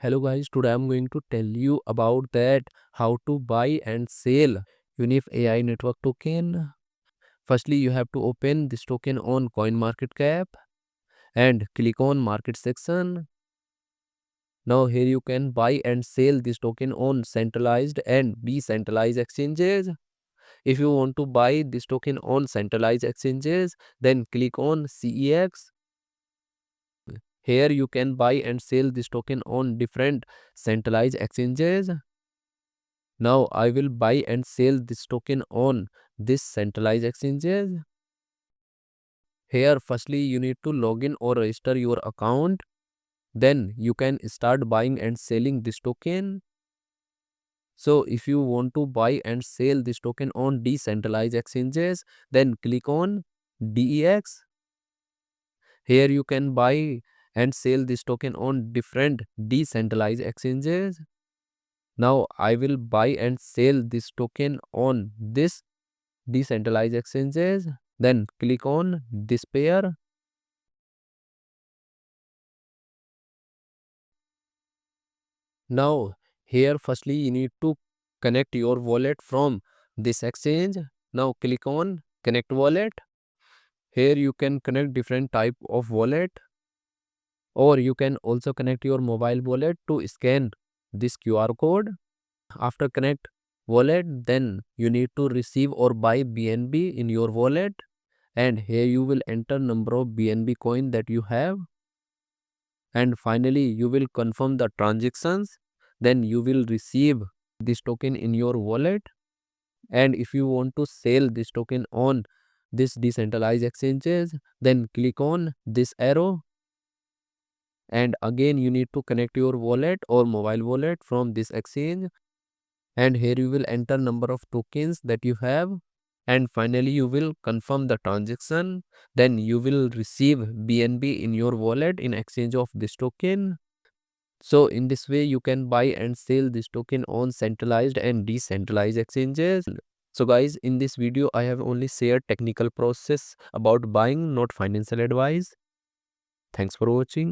Hello guys, today I'm going to tell you about that how to buy and sell Unif AI network token. Firstly, you have to open this token on CoinMarketCap and click on market section. Now here you can buy and sell this token on centralized and decentralized exchanges. If you want to buy this token on centralized exchanges, then click on CEX. Here you can buy and sell this token on different centralized exchanges. Now I will buy and sell this token on this centralized exchanges. Here firstly you need to log in or register your account. Then you can start buying and selling this token. So if you want to buy and sell this token on decentralized exchanges, then click on DEX. Here you can buy and sell this token on different decentralized exchanges. Now I will buy and sell this token on this decentralized exchanges. Then click on this pair. Now here firstly you need to connect your wallet from this exchange. Now click on connect wallet. Here you can connect different type of wallet, or you can also connect your mobile wallet to scan this QR code. After connect wallet, then you need to receive or buy BNB in your wallet, and here you will enter number of BNB coin that you have, and finally you will confirm the transactions. Then you will receive this token in your wallet. And if you want to sell this token on this decentralized exchanges, then click on this arrow, and again you need to connect your wallet or mobile wallet from this exchange, and here you will enter number of tokens that you have, and finally you will confirm the transaction. Then you will receive BNB in your wallet in exchange of this token. So in this way you can buy and sell this token on centralized and decentralized exchanges. So guys, in this video I have only shared technical process about buying, not financial advice. Thanks for watching.